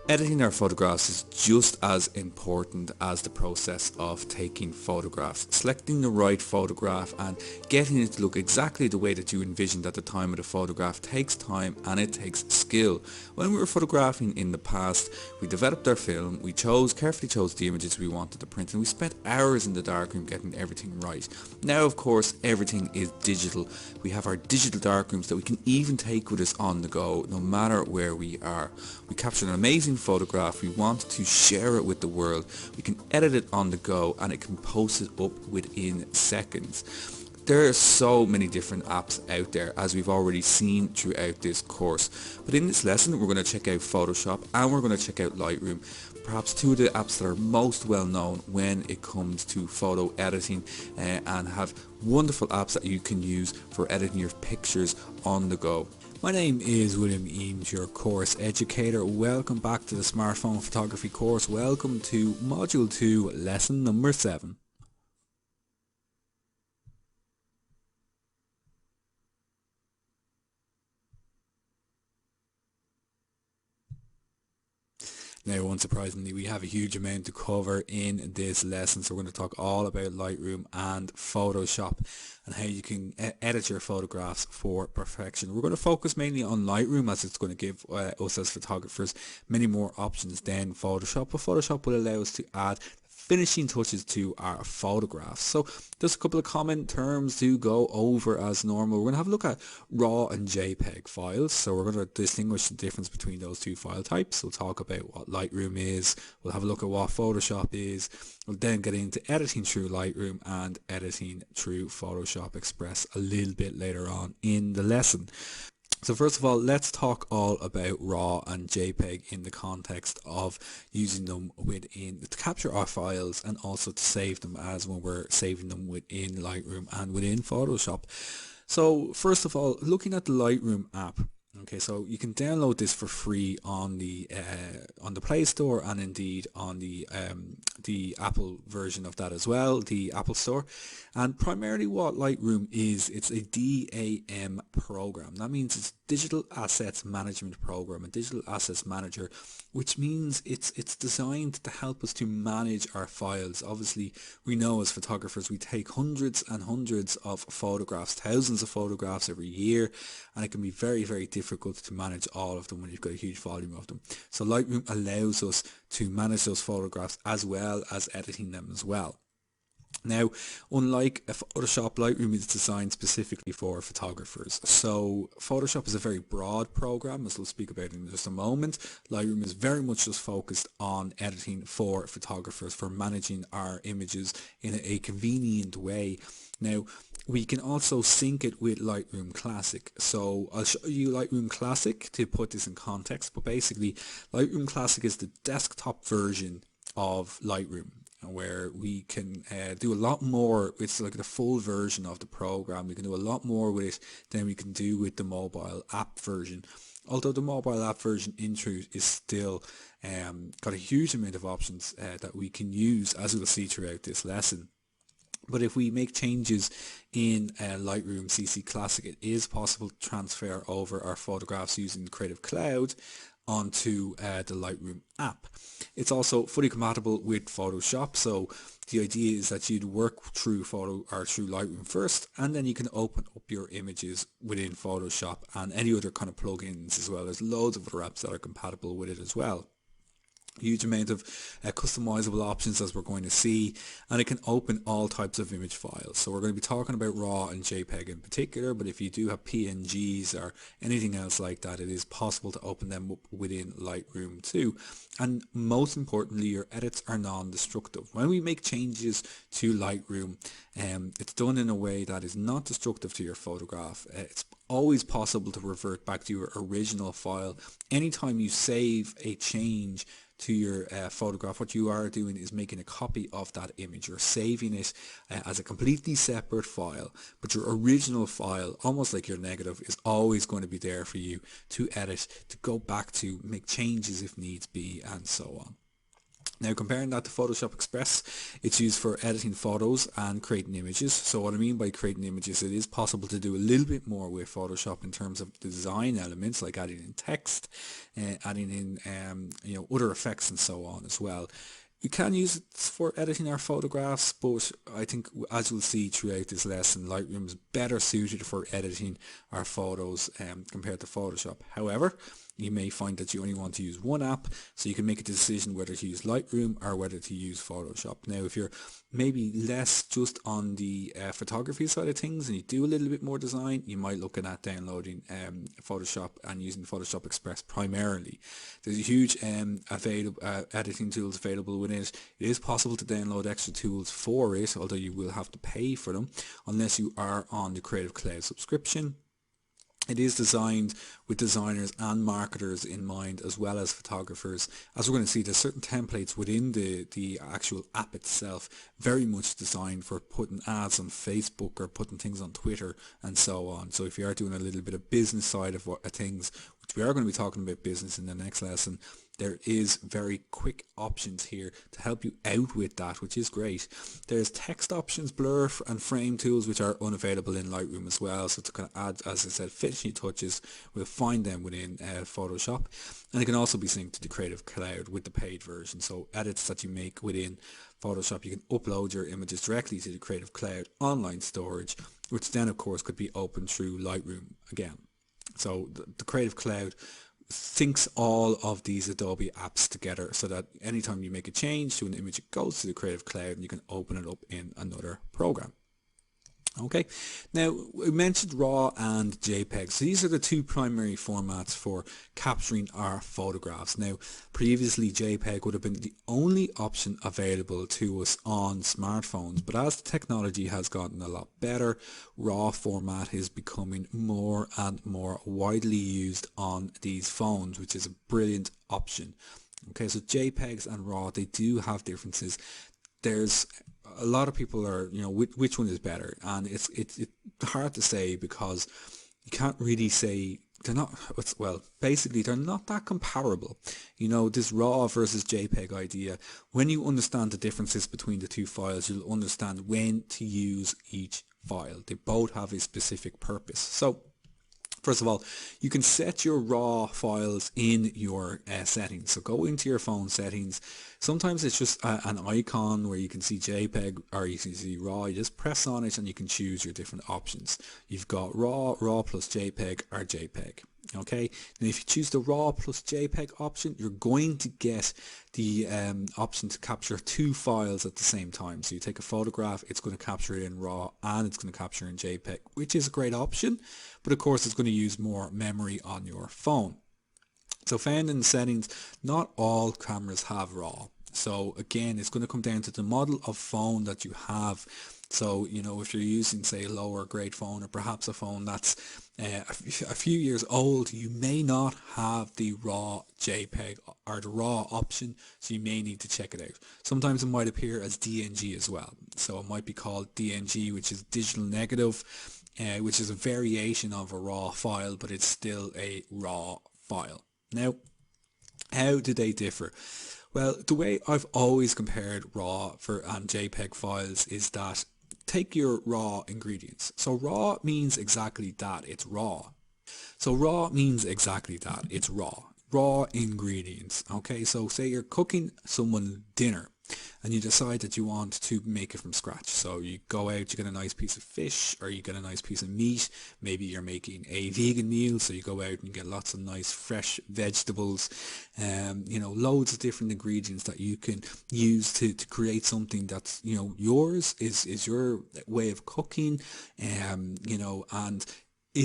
Editing our photographs is just as important as the process of taking photographs. Selecting the right photograph and getting it to look exactly the way that you envisioned at the time of the photograph takes time and it takes skill. When we were photographing in the past, we developed our film, we carefully chose the images we wanted to print, and we spent hours in the darkroom getting everything right. Now of course everything is digital. We have our digital darkrooms that we can even take with us on the go no matter where we are. We capture an amazing photograph, we want to share it with the world, we can edit it on the go and it can post it up within seconds. There are so many different apps out there, as we've already seen throughout this course, but in this lesson we're going to check out Photoshop and we're going to check out Lightroom, perhaps two of the apps that are most well known when it comes to photo editing, and have wonderful apps that you can use for editing your pictures on the go. My name is William Eames, your course educator. Welcome back to the smartphone photography course. Welcome to module 2, lesson number 7. Now, unsurprisingly, we have a huge amount to cover in this lesson, so we're going to talk all about Lightroom and Photoshop and how you can edit your photographs for perfection. We're going to focus mainly on Lightroom, as it's going to give us as photographers many more options than Photoshop, but Photoshop will allow us to add finishing touches to our photographs. So just a couple of common terms to go over as normal. We're going to have a look at RAW and JPEG files. So we're going to distinguish the difference between those two file types. We'll talk about what Lightroom is. We'll have a look at what Photoshop is. We'll then get into editing through Lightroom and editing through Photoshop Express a little bit later on in the lesson. So first of all, let's talk all about RAW and JPEG in the context of using them to capture our files and also to save them as when we're saving them within Lightroom and within Photoshop. So first of all, looking at the Lightroom app. Okay, so you can download this for free on the Play Store and indeed on the Apple version of that as well, the Apple Store. And primarily what Lightroom is, it's a DAM program. That means it's Digital Assets Management Program, a digital assets manager, which means it's designed to help us to manage our files. Obviously, we know as photographers we take hundreds and hundreds of photographs, thousands of photographs every year, and it can be very, very difficult to manage all of them when you've got a huge volume of them. So Lightroom allows us to manage those photographs as well as editing them as well. Now, unlike Photoshop, Lightroom is designed specifically for photographers. So Photoshop is a very broad program, as we'll speak about in just a moment. Lightroom is very much just focused on editing for photographers, for managing our images in a convenient way. Now, we can also sync it with Lightroom Classic. So I'll show you Lightroom Classic to put this in context, but basically Lightroom Classic is the desktop version of Lightroom, where we can do a lot more. It's like the full version of the program. We can do a lot more with it than we can do with the mobile app version. Although the mobile app version in truth is still got a huge amount of options that we can use, as we'll see throughout this lesson. But if we make changes in Lightroom CC Classic, it is possible to transfer over our photographs using Creative Cloud onto the Lightroom app. It's also fully compatible with Photoshop, so the idea is that you'd work through Lightroom first, and then you can open up your images within Photoshop and any other kind of plugins as well. There's loads of other apps that are compatible with it as well. Huge amount of customizable options, as we're going to see, and it can open all types of image files. So we're going to be talking about RAW and JPEG in particular, but if you do have PNGs or anything else like that, it is possible to open them up within Lightroom too. And most importantly, your edits are non-destructive. When we make changes to Lightroom, it's done in a way that is not destructive to your photograph. It's always possible to revert back to your original file. Anytime you save a change to your photograph, what you are doing is making a copy of that image. You're saving it as a completely separate file, but your original file, almost like your negative, is always going to be there for you to edit, to go back to, make changes if needs be, and so on. Now comparing that to Photoshop Express, it's used for editing photos and creating images. So what I mean by creating images, it is possible to do a little bit more with Photoshop in terms of design elements like adding in text, adding in other effects and so on as well. You can use it for editing our photographs, but I think, as you'll see throughout this lesson, Lightroom is better suited for editing our photos compared to Photoshop. However, you may find that you only want to use one app, so you can make a decision whether to use Lightroom or whether to use Photoshop. Now, if you're maybe less just on the photography side of things and you do a little bit more design, you might look at downloading Photoshop and using Photoshop Express primarily. There's a huge editing tools available within it. It is possible to download extra tools for it, although you will have to pay for them unless you are on the Creative Cloud subscription. It is designed with designers and marketers in mind, as well as photographers. As we're going to see, there's certain templates within the actual app itself, very much designed for putting ads on Facebook or putting things on Twitter and so on. So if you are doing a little bit of business side of things, which we are going to be talking about business in the next lesson, there is very quick options here to help you out with that, which is great. There's text options, blur and frame tools, which are unavailable in Lightroom as well. So to kind of add, as I said, finishing touches, we'll find them within Photoshop. And it can also be synced to the Creative Cloud with the paid version. So edits that you make within Photoshop, you can upload your images directly to the Creative Cloud online storage, which then of course could be opened through Lightroom again. So the Creative Cloud syncs all of these Adobe apps together so that anytime you make a change to an image, it goes to the Creative Cloud and you can open it up in another program. Okay, now we mentioned RAW and JPEG. So these are the two primary formats for capturing our photographs. Now, previously JPEG would have been the only option available to us on smartphones, but as the technology has gotten a lot better, RAW format is becoming more and more widely used on these phones, which is a brilliant option. Okay, so JPEGs and RAW, they do have differences. There's a lot of people are, which one is better, and it's hard to say because you can't really say they're not. Well, basically they're not that comparable. This RAW versus JPEG idea. When you understand the differences between the two files, you'll understand when to use each file. They both have a specific purpose. So, first of all, you can set your RAW files in your settings. So go into your phone settings. Sometimes it's just an icon where you can see JPEG or you can see RAW. You just press on it and you can choose your different options. You've got RAW, RAW plus JPEG or JPEG. Okay, and if you choose the RAW plus JPEG option, you're going to get the option to capture two files at the same time. So you take a photograph, it's going to capture it in RAW and it's going to capture in JPEG, which is a great option, but of course it's going to use more memory on your phone. So found in the settings, not all cameras have RAW. So again, it's going to come down to the model of phone that you have. So, if you're using, say, a lower grade phone or perhaps a phone that's a few years old, you may not have the RAW JPEG or the RAW option, so you may need to check it out. Sometimes it might appear as DNG as well. So it might be called DNG, which is digital negative, which is a variation of a RAW file, but it's still a RAW file. Now, how do they differ? Well, the way I've always compared RAW and JPEG files is that take your raw ingredients. So raw means exactly that, it's raw. So raw means exactly that, it's raw. Raw ingredients. Okay, so say you're cooking someone dinner and you decide that you want to make it from scratch. So you go out, you get a nice piece of fish or you get a nice piece of meat. Maybe you're making a vegan meal, so you go out and get lots of nice fresh vegetables, loads of different ingredients that you can use to create something that's, yours, is your way of cooking, and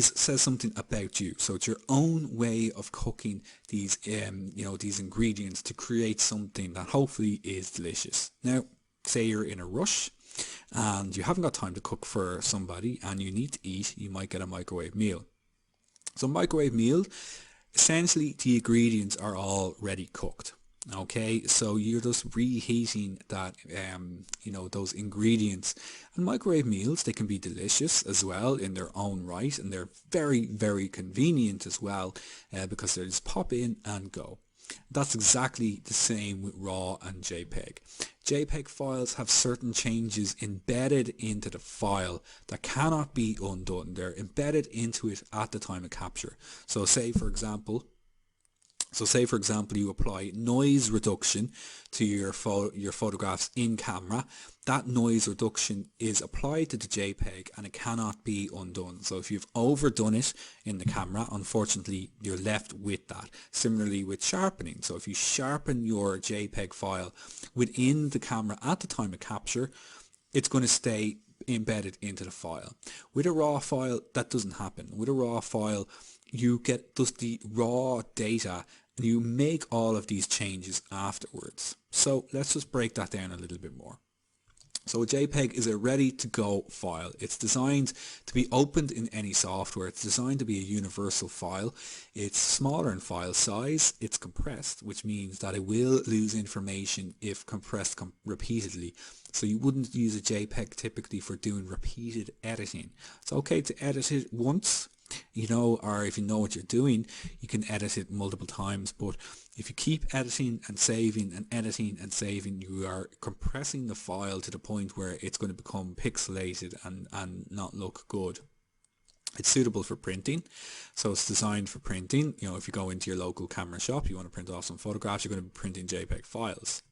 says something about you. So it's your own way of cooking these these ingredients to create something that hopefully is delicious. Now, say you're in a rush and you haven't got time to cook for somebody and you need to eat, you might get a microwave meal. So microwave meal, essentially the ingredients are already cooked. Okay, so you're just reheating that, those ingredients. And microwave meals, they can be delicious as well in their own right, and they're very, very convenient as well, because they just pop in and go. That's exactly the same with RAW and JPEG. JPEG files have certain changes embedded into the file that cannot be undone. They're embedded into it at the time of capture. Say for example you apply noise reduction to your photographs in camera. That noise reduction is applied to the JPEG and it cannot be undone. So if you've overdone it in the camera, unfortunately you're left with that. Similarly with sharpening. So if you sharpen your JPEG file within the camera at the time of capture, it's going to stay embedded into the file. With a RAW file, that doesn't happen. With a RAW file, you get just the raw data and you make all of these changes afterwards. So let's just break that down a little bit more. So a JPEG is a ready-to-go file. It's designed to be opened in any software. It's designed to be a universal file. It's smaller in file size. It's compressed, which means that it will lose information if compressed repeatedly. So you wouldn't use a JPEG typically for doing repeated editing. It's okay to edit it once, or if you know what you're doing, you can edit it multiple times. But if you keep editing and saving and editing and saving, you are compressing the file to the point where it's going to become pixelated and not look good. It's suitable for printing, so it's designed for printing. If you go into your local camera shop, you want to print off some photographs, you're going to be printing JPEG files.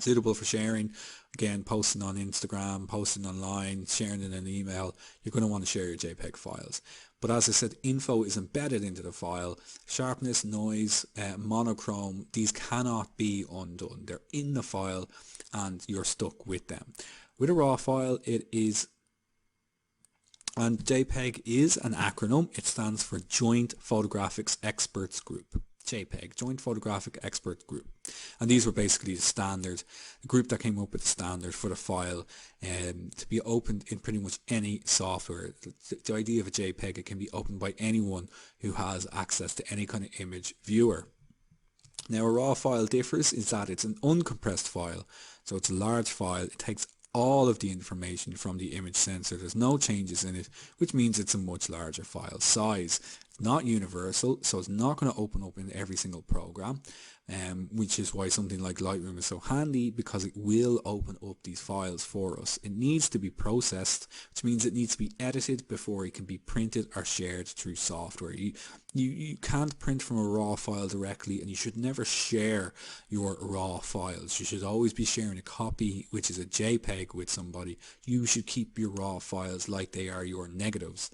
Suitable for sharing, again, posting on Instagram, posting online, sharing in an email. You're going to want to share your JPEG files. But as I said, info is embedded into the file. Sharpness, noise, monochrome, these cannot be undone. They're in the file and you're stuck with them. With a RAW file, and JPEG is an acronym. It stands for Joint Photographic Experts Group. JPEG, Joint Photographic Expert Group. And these were basically the standard, the group that came up with the standard for the file to be opened in pretty much any software. The idea of a JPEG, it can be opened by anyone who has access to any kind of image viewer. Now a RAW file differs is that it's an uncompressed file, so it's a large file. It takes all of the information from the image sensor. There's no changes in it, which means it's a much larger file size. It's not universal, so it's not going to open up in every single program, which is why something like Lightroom is so handy, because it will open up these files for us. It needs to be processed, which means it needs to be edited before it can be printed or shared through software. You can't print from a RAW file directly, and you should never share your RAW files. You should always be sharing a copy, which is a JPEG, with somebody. You should keep your RAW files like they are your negatives.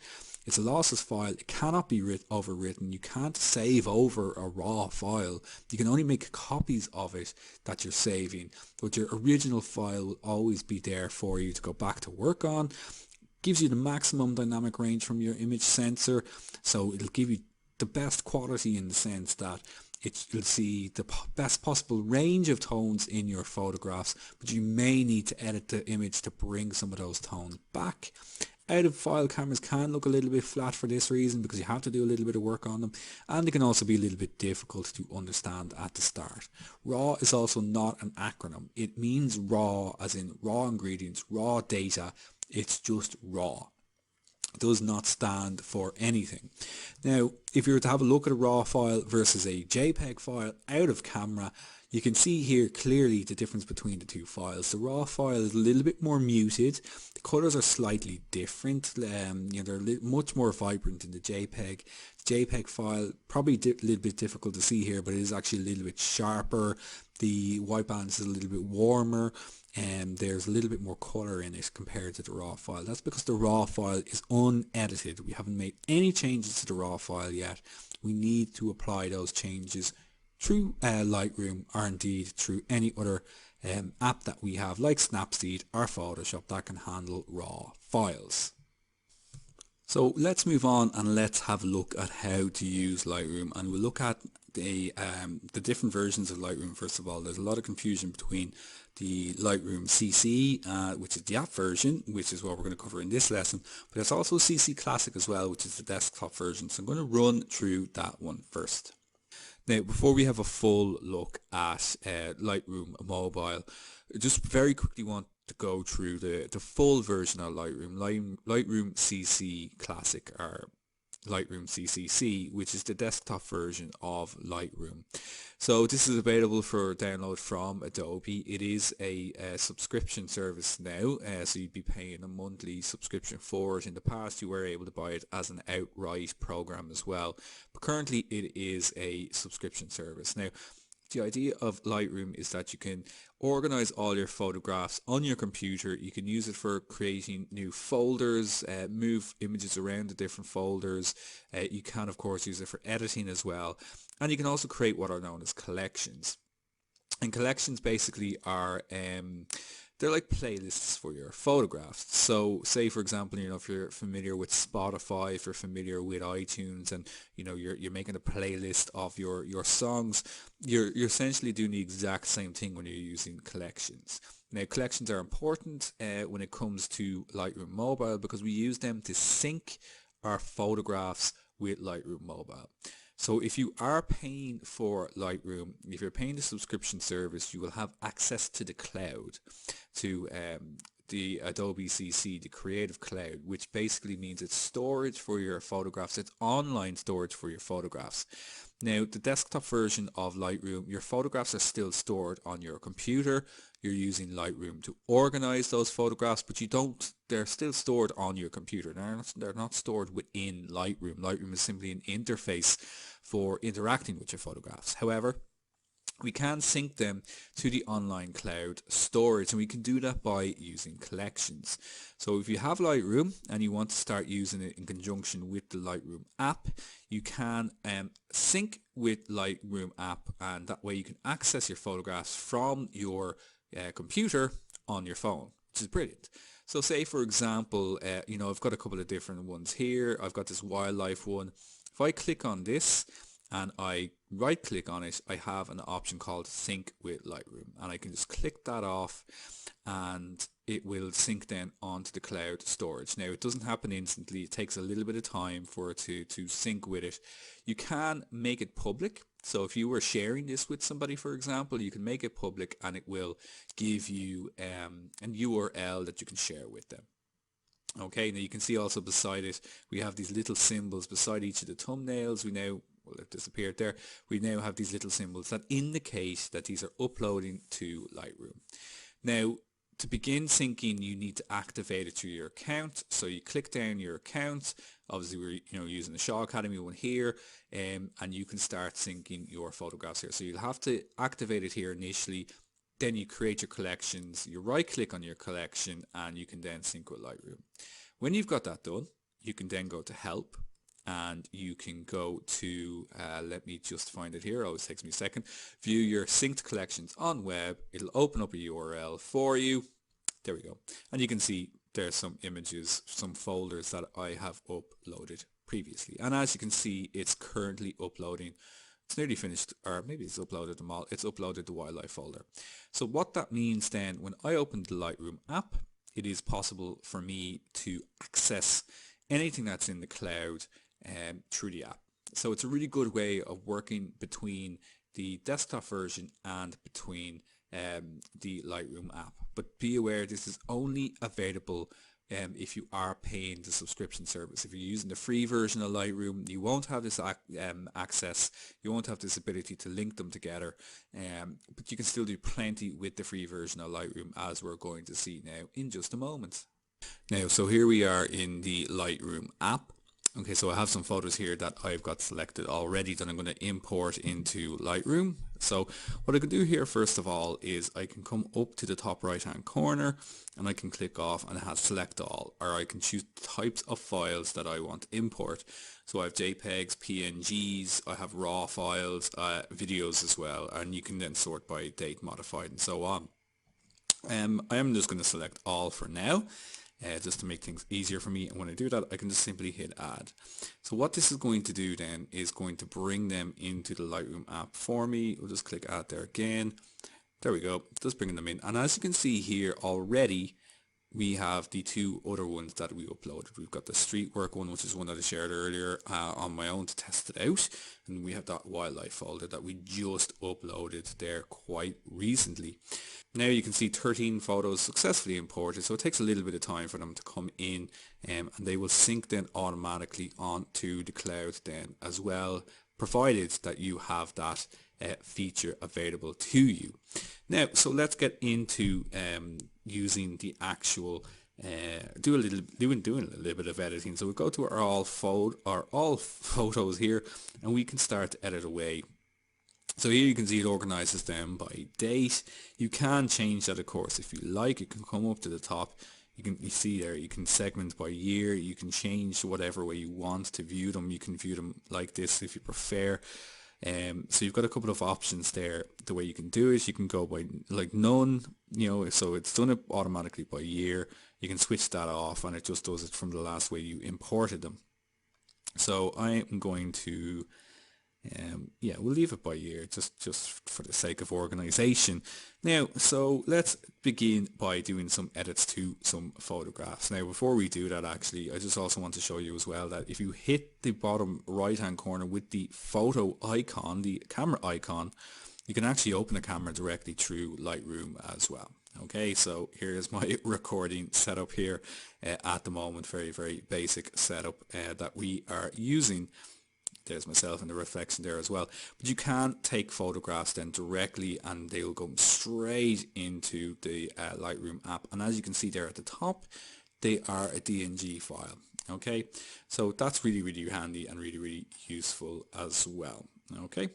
It's a lossless file. It cannot be overwritten. You can't save over a RAW file. You can only make copies of it that you're saving, but your original file will always be there for you to go back to work on. Gives you the maximum dynamic range from your image sensor, so it'll give you the best quality in the sense that you'll see the best possible range of tones in your photographs, but you may need to edit the image to bring some of those tones back. Out of file cameras can look a little bit flat for this reason, because you have to do a little bit of work on them, and they can also be a little bit difficult to understand at the start. RAW is also not an acronym. It means raw as in raw ingredients, raw data. It's just raw. It does not stand for anything. Now, if you were to have a look at a RAW file versus a JPEG file out of camera, you can see here clearly the difference between the two files. The RAW file is a little bit more muted. The colours are slightly different. They're much more vibrant in the JPEG. The JPEG file, probably a little bit difficult to see here, but it is actually a little bit sharper. The white balance is a little bit warmer, and there's a little bit more colour in it compared to the RAW file. That's because the RAW file is unedited. We haven't made any changes to the RAW file yet. We need to apply those changes through Lightroom, or indeed through any other app that we have, like Snapseed or Photoshop, that can handle RAW files. So let's move on and let's have a look at how to use Lightroom, and we'll look at the different versions of Lightroom. First of all, there's a lot of confusion between the Lightroom CC, which is the app version, which is what we're going to cover in this lesson, but there's also CC Classic as well, which is the desktop version. So I'm going to run through that one first. Now, before we have a full look at Lightroom Mobile, I just very quickly want to go through the full version of Lightroom CC Classic, or Lightroom CCC, which is the desktop version of Lightroom. So this is available for download from Adobe. It is a subscription service now, so you'd be paying a monthly subscription for it. In the past you were able to buy it as an outright program as well, but currently it is a subscription service. Now the idea of Lightroom is that you can organize all your photographs on your computer. You can use it for creating new folders, move images around the different folders. You can of course use it for editing as well, and you can also create what are known as collections. And collections basically are they're like playlists for your photographs. So say for example, if you're familiar with Spotify, if you're familiar with iTunes, and you're making a playlist of your songs, you're essentially doing the exact same thing when you're using collections. Now collections are important when it comes to Lightroom Mobile, because we use them to sync our photographs with Lightroom Mobile. So if you are paying for Lightroom, if you're paying the subscription service, you will have access to the cloud, to the Adobe CC, the Creative Cloud, which basically means it's storage for your photographs. It's online storage for your photographs. Now, the desktop version of Lightroom, your photographs are still stored on your computer. You're using Lightroom to organize those photographs, but they're still stored on your computer. They're not stored within Lightroom. Lightroom is simply an interface for interacting with your photographs. However, we can sync them to the online cloud storage, and we can do that by using collections. So if you have Lightroom and you want to start using it in conjunction with the Lightroom app, you can sync with Lightroom app, and that way you can access your photographs from your computer on your phone, which is brilliant. So say for example, I've got a couple of different ones here. I've got this wildlife one. If I click on this and I right click on it, I have an option called Sync with Lightroom, and I can just click that off and it will sync then onto the cloud storage. Now it doesn't happen instantly, it takes a little bit of time for it to sync with it. You can make it public, so if you were sharing this with somebody, for example, you can make it public and it will give you an URL that you can share with them. Okay, now you can see also beside it we have these little symbols beside each of the thumbnails. Well, they've disappeared there. We now have these little symbols that indicate that these are uploading to Lightroom. Now, to begin syncing, you need to activate it through your account. So you click down your account. Obviously, we're using the Shaw Academy one here, and you can start syncing your photographs here. So you'll have to activate it here initially. Then you create your collections. You right-click on your collection, and you can then sync with Lightroom. When you've got that done, you can then go to Help. And you can go to, let me just find it here, always takes me a second, view your synced collections on web. It'll open up a URL for you. There we go. And you can see there's some images, some folders that I have uploaded previously. And as you can see, it's currently uploading. It's nearly finished, or maybe it's uploaded them all. It's uploaded the wildlife folder. So what that means then, when I open the Lightroom app, it is possible for me to access anything that's in the cloud through the app. So it's a really good way of working between the desktop version and between the Lightroom app. But be aware, this is only available if you are paying the subscription service. If you're using the free version of Lightroom, you won't have this access. You won't have this ability to link them together, but you can still do plenty with the free version of Lightroom, as we're going to see now in just a moment. Now, so here we are in the Lightroom app. Okay, so I have some photos here that I've got selected already that I'm going to import into Lightroom. So what I can do here first of all is I can come up to the top right hand corner and I can click off, and it has select all, or I can choose types of files that I want to import. So I have JPEGs, PNGs, I have RAW files, videos as well, and you can then sort by date, modified, and so on. I am just going to select all for now. Just to make things easier for me, and when I do that I can just simply hit add. So what this is going to do then is going to bring them into the Lightroom app for me. We'll just click add there again. There we go, just bringing them in, and as you can see here already we have the two other ones that we uploaded. We've got the street work one, which is one that I shared earlier on my own to test it out, and we have that wildlife folder that we just uploaded there quite recently. Now you can see 13 photos successfully imported, so it takes a little bit of time for them to come in, and they will sync then automatically onto the cloud then as well, provided that you have that feature available to you. Now, so let's get into using the actual doing a little bit of editing. So we'll go to our all photos here, and we can start to edit away. So here you can see it organizes them by date. You can change that, of course, if you like. You can come up to the top. You see there, you can segment by year. You can change whatever way you want to view them. You can view them like this if you prefer. So you've got a couple of options there. The way you can do it, you can go by like none, so it's done it automatically by year. You can switch that off and it just does it from the last way you imported them. So I am going to we'll leave it by year just for the sake of organization. Now, so let's begin by doing some edits to some photographs. Now, before we do that, actually, I just also want to show you as well that if you hit the bottom right hand corner with the photo icon, the camera icon, you can actually open a camera directly through Lightroom as well. Okay, so here's my recording setup here at the moment. Very, very basic setup that we are using. There's myself in the reflection there as well. But you can take photographs then directly and they'll go straight into the Lightroom app. And as you can see there at the top, they are a DNG file. Okay, so that's really, really handy and really, really useful as well. Okay,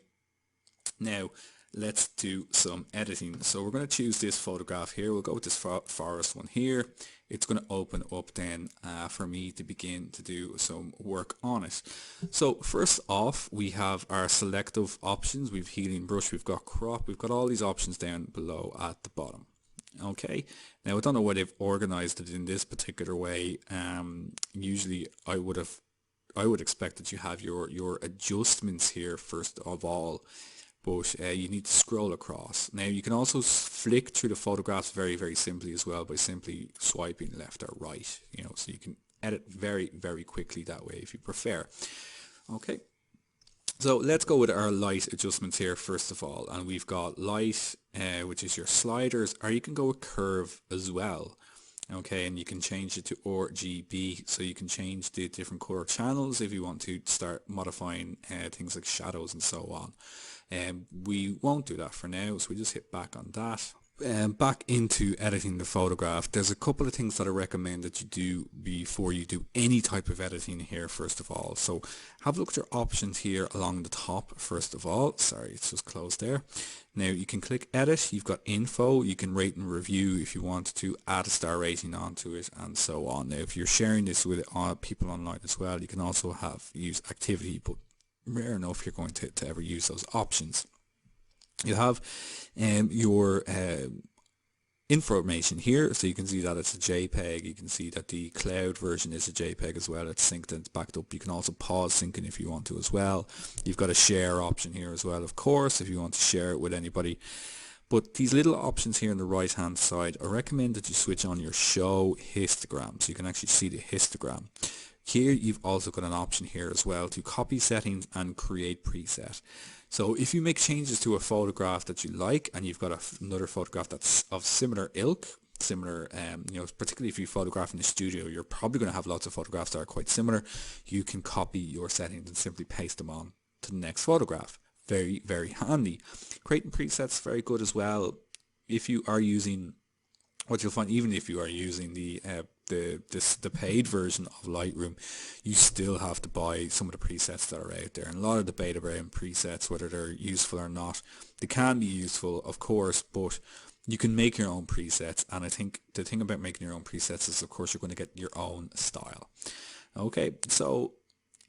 now let's do some editing. So we're going to choose this photograph here. We'll go with this forest one here. It's going to open up then for me to begin to do some work on it. So first off, we have our selective options. We've healing brush, we've got crop, we've got all these options down below at the bottom. Okay, now I don't know why they've organized it in this particular way. Usually I would expect that you have your adjustments here first of all, but you need to scroll across. Now you can also flick through the photographs very, very simply as well by simply swiping left or right, so you can edit very, very quickly that way if you prefer. Okay, so let's go with our light adjustments here first of all, and we've got light, which is your sliders, or you can go with curve as well. Okay, and you can change it to RGB, so you can change the different color channels if you want to start modifying things like shadows and so on. We won't do that for now, so we just hit back on that. Back into editing the photograph, there's a couple of things that I recommend that you do before you do any type of editing here first of all. So have a look at your options here along the top first of all. Sorry, it's just closed there. Now you can click edit, you've got info, you can rate and review if you want to add a star rating onto it and so on. Now if you're sharing this with people online as well, you can also use activity, but rare enough you're going to ever use those options. You have your information here, so you can see that it's a JPEG. You can see that the cloud version is a JPEG as well. It's synced and it's backed up. You can also pause syncing if you want to as well. You've got a share option here as well, of course, if you want to share it with anybody. But these little options here on the right hand side, I recommend that you switch on your show histogram so you can actually see the histogram. Here you've also got an option here as well to copy settings and create preset. So if you make changes to a photograph that you like and you've got another photograph that's of similar ilk, particularly if you photograph in the studio, you're probably going to have lots of photographs that are quite similar. You can copy your settings and simply paste them on to the next photograph. Very, very handy. Creating presets, very good as well. If you are using, what you'll find, even if you are using the paid version of Lightroom, you still have to buy some of the presets that are out there, and a lot of debate around presets, whether they're useful or not. They can be useful, of course, but you can make your own presets, and I think the thing about making your own presets is, of course, you're going to get your own style. Okay, so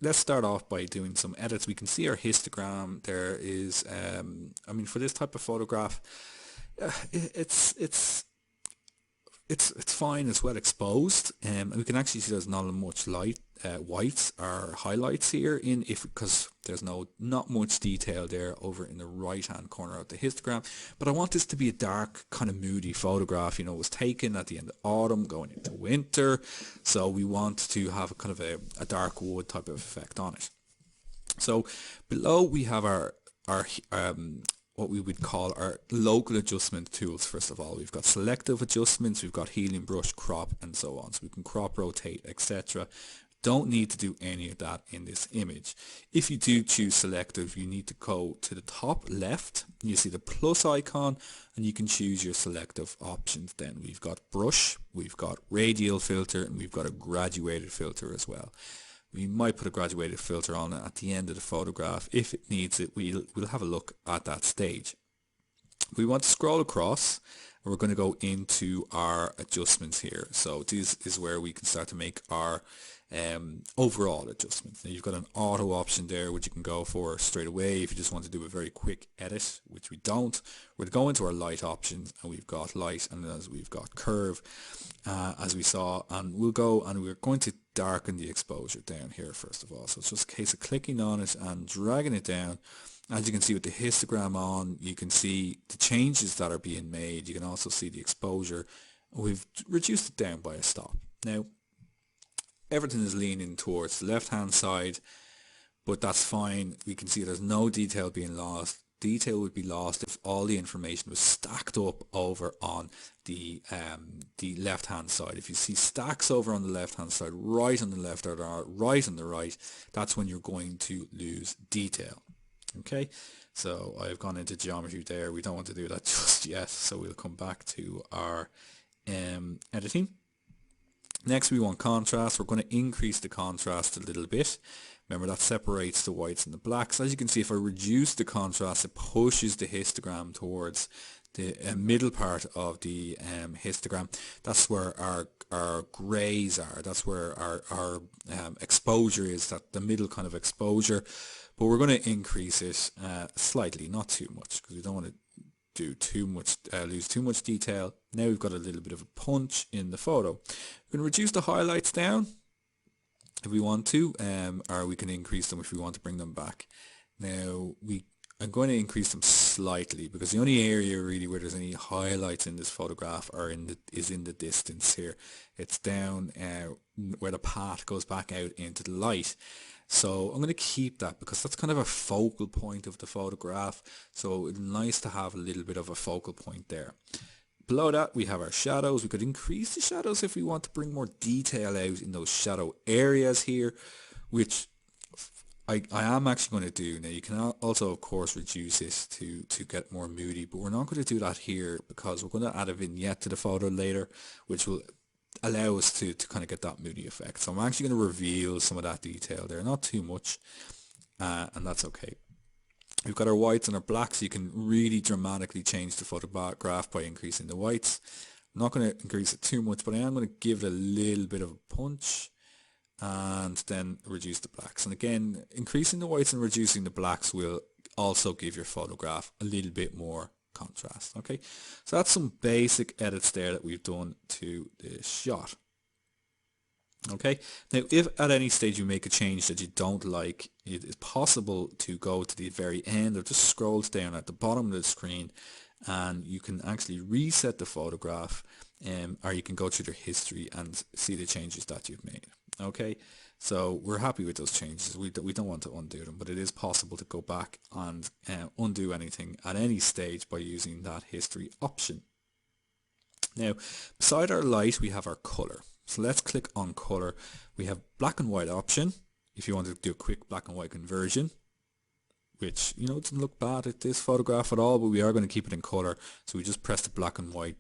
let's start off by doing some edits. We can see our histogram. There is, for this type of photograph, it's it's fine, it's well exposed, and we can actually see there's not much light, whites or highlights here in if because there's not much detail there over in the right hand corner of the histogram. But I want this to be a dark, kind of moody photograph. You know, it was taken at the end of autumn going into winter, so we want to have a kind of a dark wood type of effect on it. So below we have our what we would call our local adjustment tools. First of all, we've got selective adjustments, we've got healing brush, crop, and so on. So we can crop, rotate, etc. Don't need to do any of that in this image. If you do choose selective, you need to go to the top left. You see the plus icon, and you can choose your selective options. Then we've got brush, we've got radial filter, and we've got a graduated filter as well. We might put a graduated filter on it at the end of the photograph. If it needs it, we'll have a look at that stage. We want to scroll across, and we're going to go into our adjustments here. So this is where we can start to make our overall adjustments. Now you've got an auto option there, which you can go for straight away if you just want to do a very quick edit, which we don't. We're going to go into our light options, and we've got light, and as we've got curve, as we saw, and we're going to darken the exposure down here first of all. So it's just a case of clicking on it and dragging it down. As you can see with the histogram on, you can see the changes that are being made. You can also see the exposure. We've reduced it down by a stop. Now everything is leaning towards the left hand side, but that's fine. We can see there's no detail being lost. Detail would be lost if all the information was stacked up over on the left hand side. If you see stacks over on the left hand side, right on the left, or right on the right, that's when you're going to lose detail. Okay, so I've gone into geometry there. We don't want to do that just yet, so we'll come back to our editing. Next we want contrast. We're going to increase the contrast a little bit. Remember, that separates the whites and the blacks. As you can see, if I reduce the contrast, it pushes the histogram towards the middle part of the histogram. That's where our grays are. That's where our exposure is, that the middle kind of exposure. But we're going to increase it slightly, not too much, because we don't want to do too much, lose too much detail. Now we've got a little bit of a punch in the photo. We're going to reduce the highlights down if we want to, or we can increase them if we want to bring them back. Now I'm going to increase them slightly, because the only area really where there's any highlights in this photograph is in the distance here. It's down where the path goes back out into the light. So I'm going to keep that because that's kind of a focal point of the photograph. So it's nice to have a little bit of a focal point there. Below that we have our shadows. We could increase the shadows if we want to bring more detail out in those shadow areas here, which I am actually going to do. Now you can also of course reduce this to get more moody, but we're not going to do that here because we're going to add a vignette to the photo later, which will allow us to kind of get that moody effect. So I'm actually going to reveal some of that detail there, not too much, and that's okay. We've got our whites and our blacks. So you can really dramatically change the photograph by increasing the whites. I'm not going to increase it too much, but I am going to give it a little bit of a punch and then reduce the blacks. And again, increasing the whites and reducing the blacks will also give your photograph a little bit more contrast. Okay, so that's some basic edits there that we've done to the shot. Okay, now if at any stage you make a change that you don't like, it is possible to go to the very end or just scroll down at the bottom of the screen and you can actually reset the photograph, or you can go through the history and see the changes that you've made. Okay, so we're happy with those changes. We don't want to undo them, but it is possible to go back and undo anything at any stage by using that history option. Now, beside our light, we have our color. So let's click on color. We have black and white option if you want to do a quick black and white conversion, which, you know, doesn't look bad at this photograph at all, but we are going to keep it in color. So we just press the black and white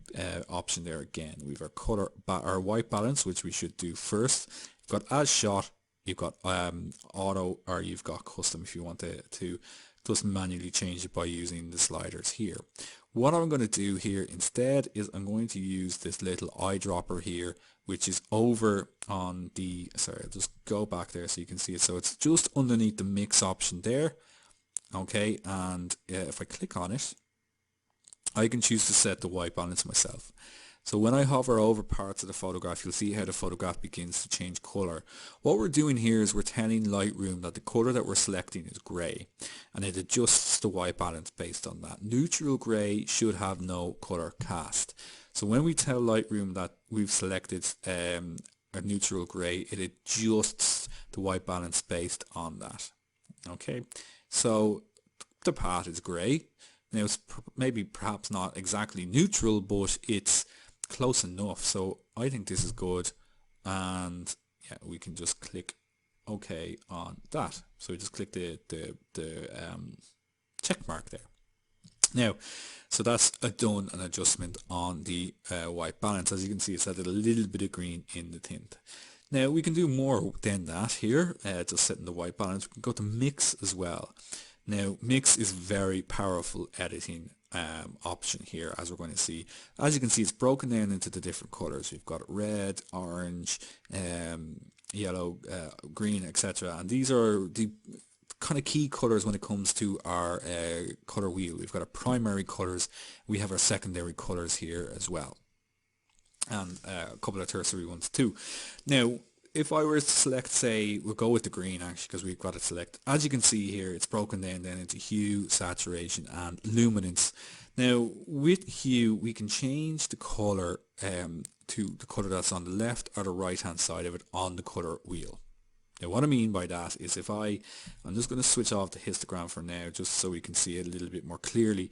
option there again. We have our color, our white balance, which we should do first. You've got as shot, you've got auto, or you've got custom if you want to just manually change it by using the sliders here. What I'm going to do here instead is I'm going to use this little eyedropper here, which is over on the, sorry, I'll just go back there so you can see it. So it's just underneath the mix option there. Okay, and if I click on it, I can choose to set the white balance myself. So when I hover over parts of the photograph, you'll see how the photograph begins to change color. What we're doing here is we're telling Lightroom that the color that we're selecting is gray, and it adjusts the white balance based on that. Neutral gray should have no color cast. So when we tell Lightroom that we've selected a neutral gray, it adjusts the white balance based on that. Okay, so the path is gray. Now it's maybe perhaps not exactly neutral, but it's close enough, so I think this is good, and yeah, we can just click OK on that. So we just click the check mark there. Now, so that's done an adjustment on the white balance. As you can see, it's added a little bit of green in the tint. Now we can do more than that here, just setting the white balance. We can go to mix as well. Now mix is very powerful editing option here, as we're going to see. As you can see, it's broken down into the different colors. We've got red, orange, yellow, green, etc. And these are the kind of key colors when it comes to our color wheel. We've got our primary colors, we have our secondary colors here as well, and a couple of tertiary ones too. Now if I were to select, say, we'll go with the green actually because we've got it select. As you can see here, it's broken down then into hue, saturation and luminance. Now with hue we can change the color to the color that's on the left or the right hand side of it on the color wheel. Now what I mean by that is if I'm just going to switch off the histogram for now just so we can see it a little bit more clearly.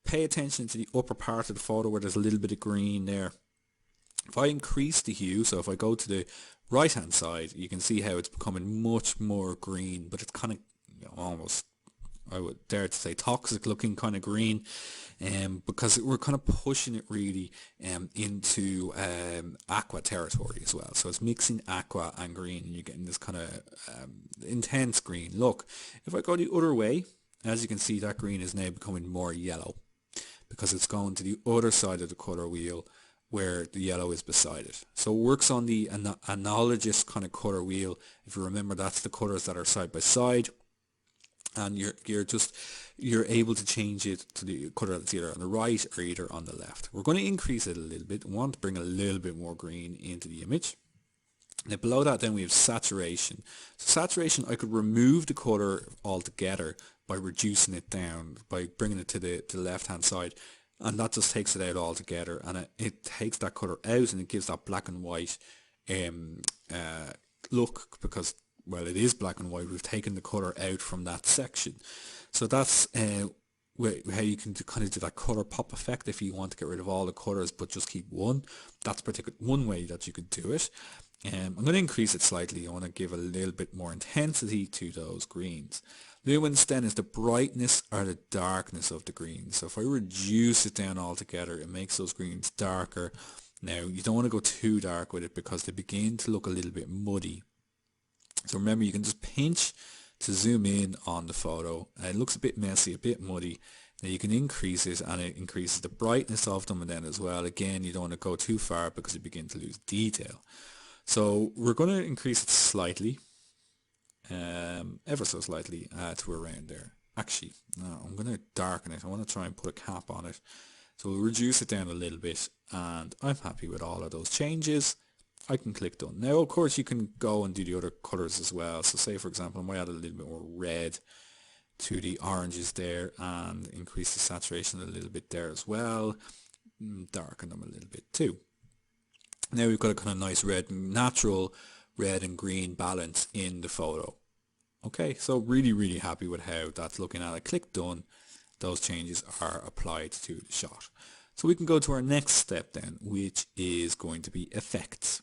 Pay attention to the upper part of the photo where there's a little bit of green there. If I increase the hue, so if I go to the right hand side, you can see how it's becoming much more green, but it's kind of, you know, almost, I would dare to say, toxic looking kind of green, because we're kind of pushing it really into aqua territory as well. So it's mixing aqua and green and you're getting this kind of intense green look. If I go the other way, as you can see, that green is now becoming more yellow because it's going to the other side of the color wheel where the yellow is beside it. So it works on the analogous kind of color wheel. If you remember, that's the colors that are side by side, and you're able to change it to the color that's either on the right or either on the left. We're going to increase it a little bit. We want to bring a little bit more green into the image. Now below that then we have saturation. So saturation, I could remove the color altogether by reducing it down, by bringing it to the left hand side, and that just takes it out altogether, and it takes that color out and it gives that black and white look, because, well, it is black and white. We've taken the color out from that section. So that's how you can kind of do that color pop effect if you want to get rid of all the colors but just keep one. That's one way that you could do it. I'm going to increase it slightly. I want to give a little bit more intensity to those greens. Luminance then is the brightness or the darkness of the green. So if I reduce it down altogether, it makes those greens darker. Now you don't want to go too dark with it because they begin to look a little bit muddy. So remember, you can just pinch to zoom in on the photo. It looks a bit messy, a bit muddy. Now you can increase it and it increases the brightness of them, and then as well, again, you don't want to go too far because you begin to lose detail. So we're going to increase it slightly, ever so slightly, to around there. Actually, no, I'm going to darken it. I want to try and put a cap on it. So we'll reduce it down a little bit, and I'm happy with all of those changes. I can click done. Now of course you can go and do the other colors as well. So say for example I might add a little bit more red to the oranges there and increase the saturation a little bit there as well. Darken them a little bit too. Now we've got a kind of nice red, natural red and green balance in the photo. Okay, so really happy with how that's looking at it. Click done. Those changes are applied to the shot. So we can go to our next step then, which is going to be effects.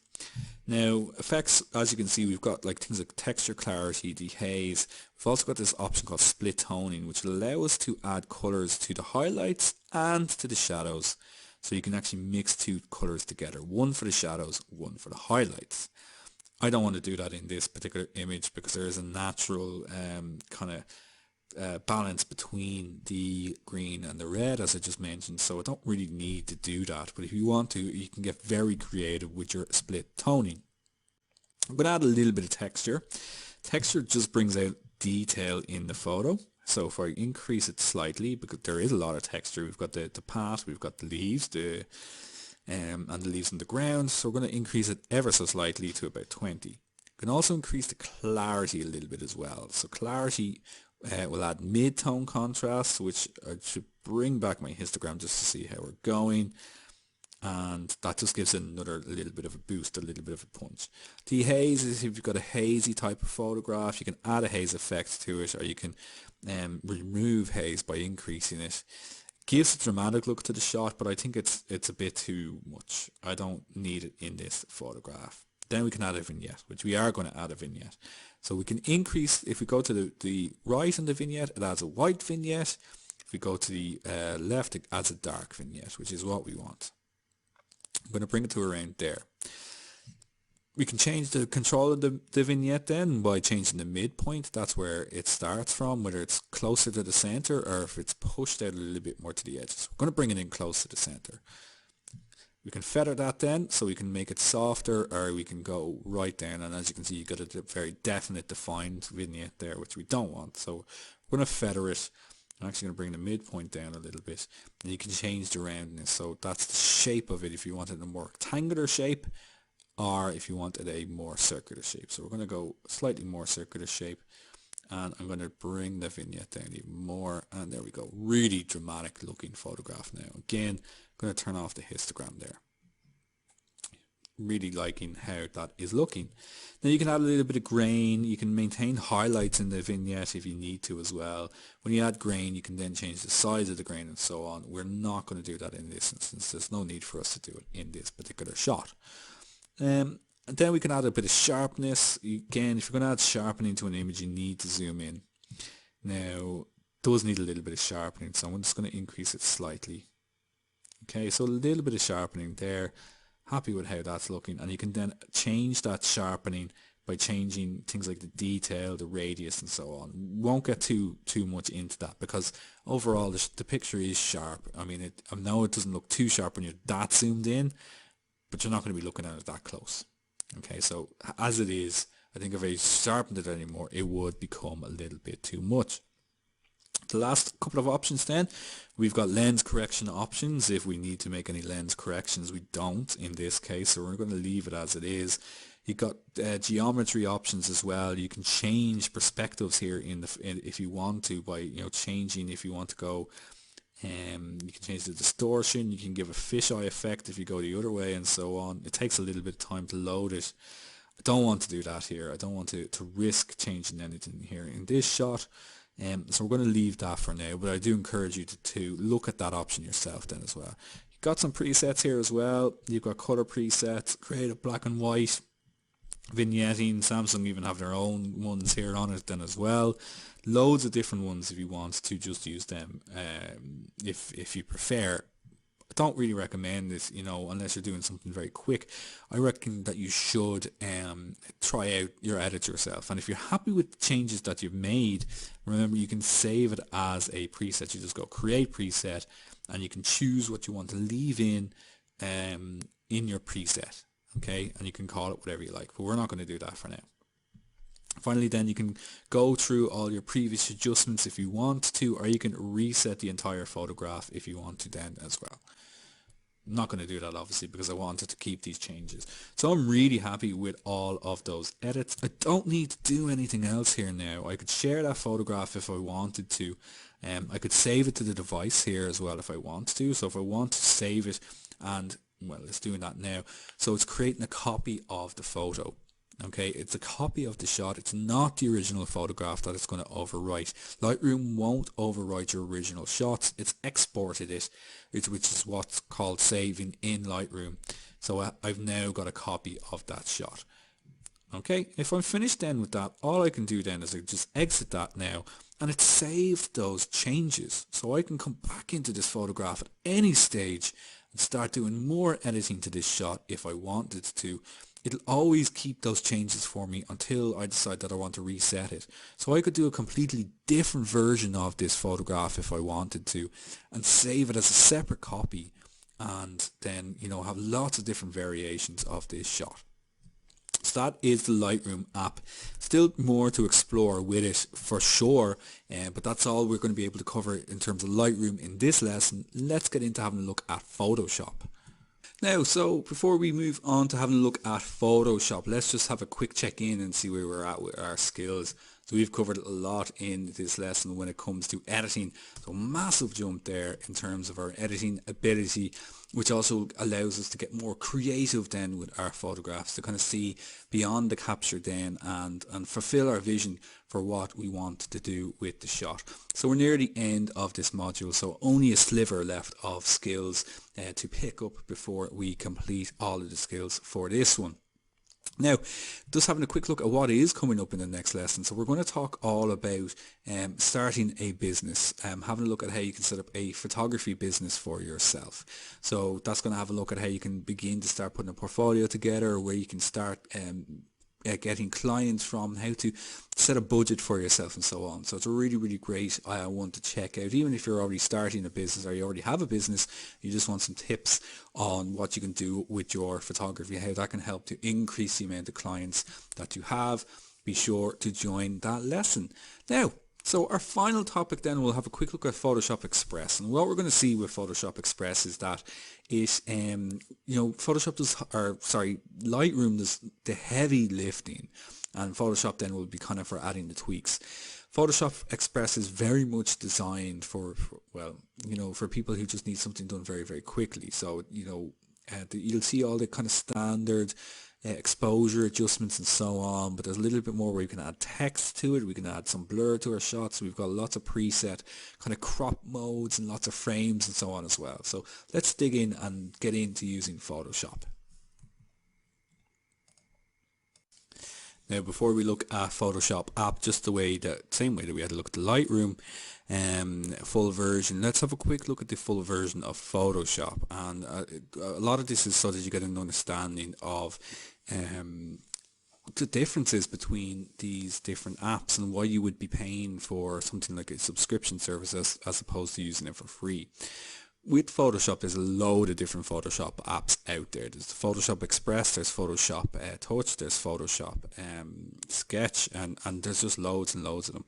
Now effects, as you can see, we've got like things like texture, clarity, dehaze. We've also got this option called split toning, which will allow us to add colors to the highlights and to the shadows. So you can actually mix two colors together, one for the shadows, one for the highlights. I don't want to do that in this particular image because there is a natural kind of balance between the green and the red, as I just mentioned, so I don't really need to do that. But if you want to, you can get very creative with your split toning. I'm going to add a little bit of texture. Texture just brings out detail in the photo. So if I increase it slightly, because there is a lot of texture, we've got the path, we've got the leaves, the and the leaves on the ground, so we're going to increase it ever so slightly to about 20. You can also increase the clarity a little bit as well. So clarity will add mid-tone contrast, which I should bring back my histogram just to see how we're going. And that just gives it another little bit of a boost, a little bit of a punch. Dehaze is if you've got a hazy type of photograph, you can add a haze effect to it, or you can remove haze by increasing it. Gives a dramatic look to the shot, but I think it's a bit too much. I don't need it in this photograph. Then we can add a vignette, which we are going to add a vignette. So we can increase, if we go to the right on the vignette, it adds a white vignette. If we go to the left, it adds a dark vignette, which is what we want. I'm going to bring it to around there. We can change the control of the vignette then by changing the midpoint. That's where it starts from, whether it's closer to the center or if it's pushed out a little bit more to the edges. We're going to bring it in close to the center. We can feather that then, so we can make it softer, or we can go right down, and as you can see, you've got a very definite defined vignette there, which we don't want. So we're going to feather it. I'm actually going to bring the midpoint down a little bit, and you can change the roundness. So that's the shape of it if you wanted a more rectangular shape, or if you wanted a more circular shape. So we're going to go slightly more circular shape, and I'm going to bring the vignette down even more, and there we go. Really dramatic looking photograph now. Again, I'm going to turn off the histogram there. Really liking how that is looking. Now you can add a little bit of grain. You can maintain highlights in the vignette if you need to as well. When you add grain, you can then change the size of the grain and so on. We're not going to do that in this instance. There's no need for us to do it in this particular shot. And then we can add a bit of sharpness. Again, if you're going to add sharpening to an image, you need to zoom in. Now, it does need a little bit of sharpening, so I'm just going to increase it slightly. Okay, so a little bit of sharpening there. Happy with how that's looking, and you can then change that sharpening by changing things like the detail, the radius, and so on. Won't get too much into that, because overall the picture is sharp. I mean, I know it doesn't look too sharp when you're that zoomed in, but you're not going to be looking at it that close. Okay, so as it is, I think if I sharpened it anymore, it would become a little bit too much. The last couple of options then, we've got lens correction options. If we need to make any lens corrections, we don't in this case, so we're going to leave it as it is. You've got geometry options as well. You can change perspectives here if you want to, by changing. If you want to go, you can change the distortion. You can give a fisheye effect if you go the other way, and so on. It takes a little bit of time to load it. I don't want to do that here. I don't want to risk changing anything here in this shot. So we're going to leave that for now, but I do encourage you to look at that option yourself then as well. You've got some presets here as well. You've got color presets, creative black and white, vignetting. Samsung even have their own ones here on it then as well. Loads of different ones if you want to just use them if you prefer. I don't really recommend this, unless you're doing something very quick. I reckon that you should try out your edit yourself, and if you're happy with the changes that you've made, remember you can save it as a preset. You just go create preset, and you can choose what you want to leave in your preset, okay, and you can call it whatever you like, but we're not going to do that for now. Finally then, you can go through all your previous adjustments if you want to, or you can reset the entire photograph if you want to then as well. I'm not going to do that obviously, because I wanted to keep these changes. So I'm really happy with all of those edits. I don't need to do anything else here now. I could share that photograph if I wanted to. I could save it to the device here as well if I want to. So if I want to save it, and well, it's doing that now. So it's creating a copy of the photo. Okay, it's a copy of the shot. It's not the original photograph that it's going to overwrite. Lightroom won't overwrite your original shots. It's exported it, which is what's called saving in Lightroom. So I've now got a copy of that shot. Okay, if I'm finished then with that, all I can do then is I just exit that now, and it saved those changes. So I can come back into this photograph at any stage and start doing more editing to this shot if I wanted to. It'll always keep those changes for me until I decide that I want to reset it. So I could do a completely different version of this photograph if I wanted to, and save it as a separate copy, and then have lots of different variations of this shot. So that is the Lightroom app. Still more to explore with it for sure, but that's all we're going to be able to cover in terms of Lightroom in this lesson. Let's get into having a look at Photoshop. Now, so before we move on to having a look at Photoshop, let's just have a quick check-in and see where we're at with our skills. So we've covered a lot in this lesson when it comes to editing. So massive jump there in terms of our editing ability, which also allows us to get more creative then with our photographs, to kind of see beyond the capture then and fulfill our vision for what we want to do with the shot. So we're near the end of this module, so only a sliver left of skills to pick up before we complete all of the skills for this one. Now, just having a quick look at what is coming up in the next lesson. So we're going to talk all about starting a business, having a look at how you can set up a photography business for yourself. So that's going to have a look at how you can begin to start putting a portfolio together, where you can start getting clients from, how to set a budget for yourself and so on. So it's a really, really great one to check out. Even if you're already starting a business or you already have a business, you just want some tips on what you can do with your photography, how that can help to increase the amount of clients that you have. Be sure to join that lesson. Now, so our final topic then, we'll have a quick look at Photoshop Express. And what we're going to see with Photoshop Express is that Lightroom does the heavy lifting, and Photoshop then will be kind of for adding the tweaks. Photoshop Express is very much designed for people who just need something done very, very quickly. So, you'll see all the kind of standard exposure adjustments and so on, but there's a little bit more where you can add text to it. We can add some blur to our shots. We've got lots of preset kind of crop modes and lots of frames and so on as well. So let's dig in and get into using Photoshop. Now, before we look at Photoshop app, just same way that we had to look at the Lightroom full version, let's have a quick look at the full version of Photoshop. And a lot of this is so that you get an understanding of the differences between these different apps and why you would be paying for something like a subscription service as opposed to using it for free. With Photoshop, there's a load of different Photoshop apps out there. There's Photoshop Express, there's Photoshop Touch, there's Photoshop Sketch, and there's just loads and loads of them.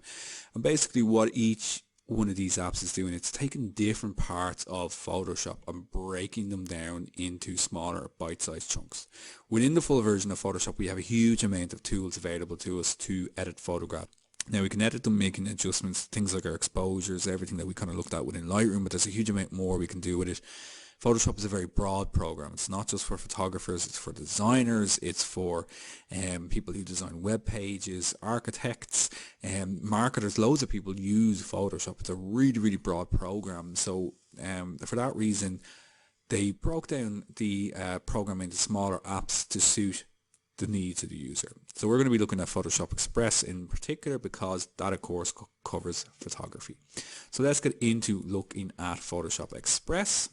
And basically what each one of these apps is doing, it's taking different parts of Photoshop and breaking them down into smaller bite-sized chunks. Within the full version of Photoshop, we have a huge amount of tools available to us to edit photographs. Now we can edit them, making adjustments, things like our exposures, everything that we kind of looked at within Lightroom, but there's a huge amount more we can do with it. Photoshop is a very broad program. It's not just for photographers, it's for designers, it's for people who design web pages, architects, marketers. Loads of people use Photoshop. It's a really, really broad program. So for that reason, they broke down the program into smaller apps to suit the needs of the user. So we're going to be looking at Photoshop Express in particular because that of course covers photography. So let's get into looking at Photoshop Express.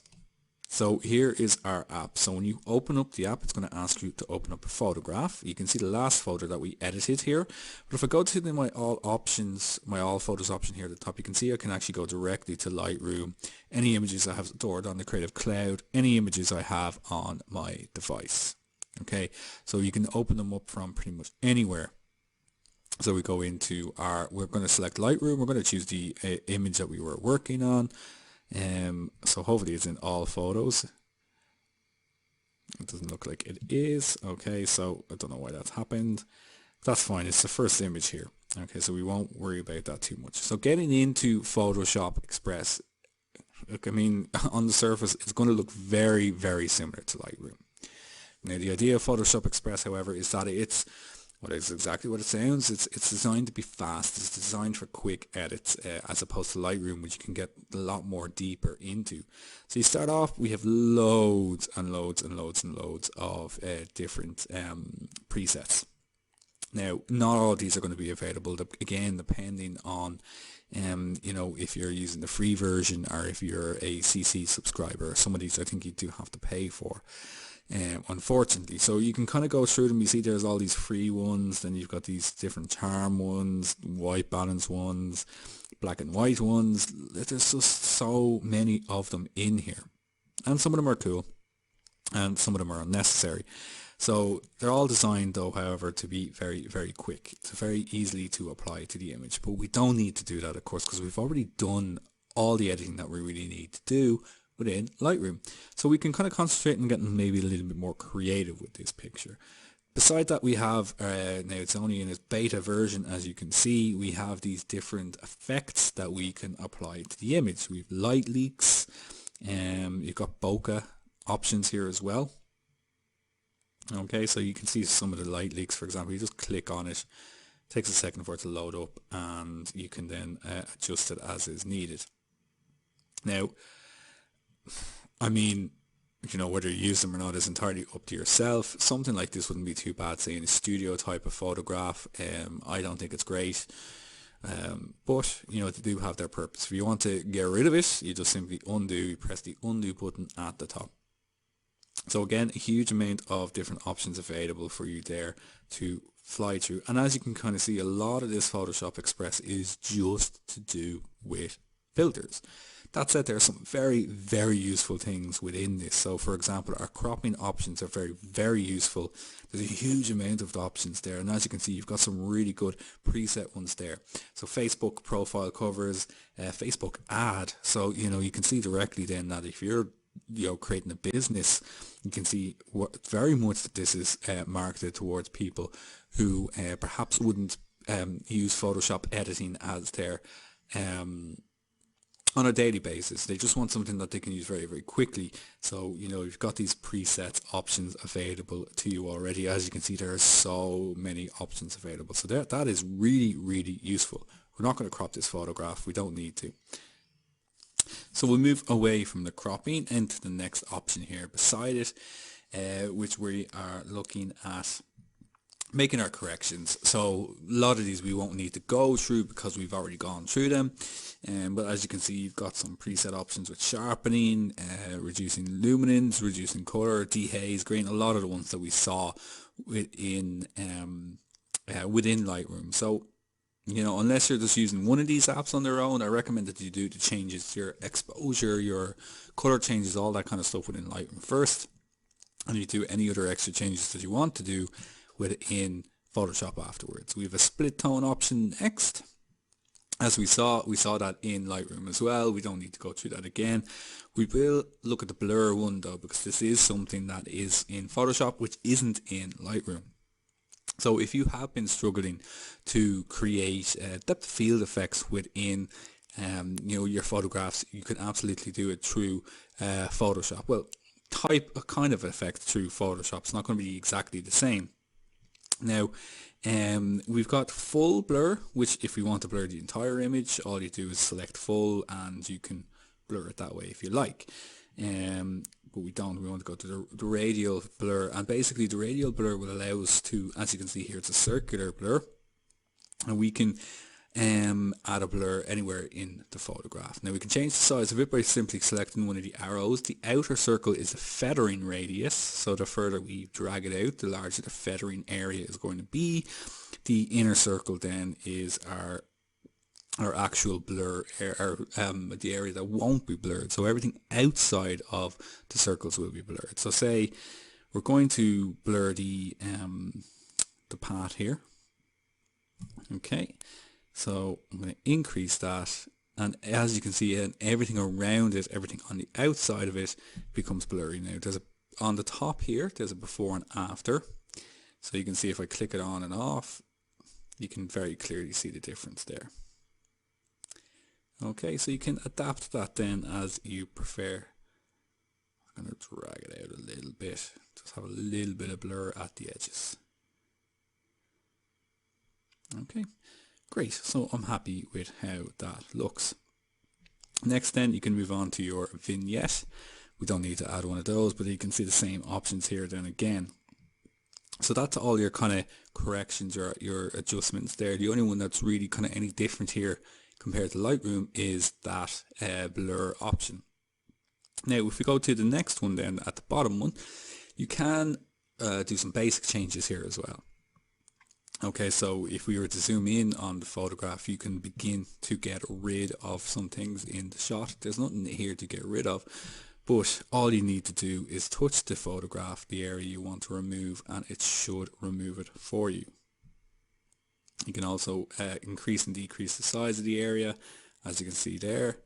So here is our app. So when you open up the app, it's going to ask you to open up a photograph. You can see the last photo that we edited here. But if I go to my all photos option here at the top, you can see I can actually go directly to Lightroom. Any images I have stored on the Creative Cloud, any images I have on my device. Okay, so you can open them up from pretty much anywhere. So we go into we're going to select Lightroom. We're going to choose the image that we were working on. So hopefully it's in all photos. It doesn't look like it is. Okay, so I don't know why that's happened. That's fine. It's the first image here. Okay, so we won't worry about that too much. So getting into Photoshop Express, look, I mean, on the surface, it's going to look very, very similar to Lightroom. Now, the idea of Photoshop Express, however, is that it's exactly what it sounds. It's designed to be fast. It's designed for quick edits as opposed to Lightroom, which you can get a lot more deeper into. So you start off, we have loads and loads and loads and loads of different presets. Now, not all of these are going to be available, again, depending on if you're using the free version or if you're a CC subscriber. Some of these I think you do have to pay for. Unfortunately, so you can kind of go through them. You see there's all these free ones, then you've got these different charm ones, white balance ones, black and white ones. There's just so many of them in here, and some of them are cool and some of them are unnecessary. So they're all designed though, however, to be very, very quick. It's very easily to apply to the image, but we don't need to do that, of course, because we've already done all the editing that we really need to do within Lightroom. So we can kind of concentrate on getting maybe a little bit more creative with this picture. Beside that, we have, now it's only in its beta version, as you can see, we have these different effects that we can apply to the image. We have light leaks, you've got bokeh options here as well. Okay, so you can see some of the light leaks, for example. You just click on it, takes a second for it to load up, and you can then adjust it as is needed. Now, I mean, you know, whether you use them or not is entirely up to yourself. Something like this wouldn't be too bad, say in a studio type of photograph. I don't think it's great, but you know, they do have their purpose. If you want to get rid of it, you just simply undo, you press the undo button at the top. So again, a huge amount of different options available for you there to fly through. And as you can kind of see, a lot of this Photoshop Express is just to do with filters. That said, there are some very, very useful things within this. So for example, our cropping options are very, very useful. There's a huge amount of options there. And as you can see, you've got some really good preset ones there. So Facebook profile covers, Facebook ad. So, you know, you can see directly then that if you're creating a business, you can see very much that this is marketed towards people who perhaps wouldn't use Photoshop editing as their on a daily basis. They just want something that they can use very, very quickly. So, you know, you've got these preset options available to you already. As you can see, there are so many options available. So that is really, really useful. We're not going to crop this photograph. We don't need to. So we'll move away from the cropping into the next option here beside it, which we are looking at making our corrections. So a lot of these we won't need to go through because we've already gone through them. But as you can see, you've got some preset options with sharpening, reducing luminance, reducing color, dehaze, grain, a lot of the ones that we saw within Lightroom. So, you know, unless you're just using one of these apps on their own, I recommend that you do the changes, your exposure, your color changes, all that kind of stuff within Lightroom first. And you do any other extra changes that you want to do within Photoshop afterwards. We have a split tone option next. As we saw that in Lightroom as well. We don't need to go through that again. We will look at the blur one though, because this is something that is in Photoshop which isn't in Lightroom. So if you have been struggling to create depth of field effects within you know, your photographs, you can absolutely do it through Photoshop. Well, type a kind of effect through Photoshop. It's not going to be exactly the same. Now, we've got full blur, which if we want to blur the entire image, all you do is select full and you can blur it that way if you like. But we don't. We want to go to the radial blur, and basically the radial blur will allow us to, as you can see here, it's a circular blur, and we can add a blur anywhere in the photograph. Now we can change the size of it by simply selecting one of the arrows. The outer circle is a feathering radius, so the further we drag it out, the larger the feathering area is going to be. The inner circle then is our actual blur, the area that won't be blurred. So everything outside of the circles will be blurred. So say we're going to blur the path here. Okay, so I'm going to increase that, and as you can see, everything around it, everything on the outside of it becomes blurry. Now there's on the top here, there's a before and after. So you can see if I click it on and off, you can very clearly see the difference there. Okay, so you can adapt that then as you prefer. I'm going to drag it out a little bit, just have a little bit of blur at the edges. Okay, great. So I'm happy with how that looks. Next then, you can move on to your vignette. We don't need to add one of those, but you can see the same options here then again. So that's all your kind of corrections, your adjustments there. The only one that's really kind of any different here compared to Lightroom is that blur option. Now if we go to the next one then, at the bottom one, you can do some basic changes here as well. Okay, so if we were to zoom in on the photograph, you can begin to get rid of some things in the shot. There's nothing here to get rid of, but all you need to do is touch the photograph, the area you want to remove, and it should remove it for you. You can also increase and decrease the size of the area, as you can see there.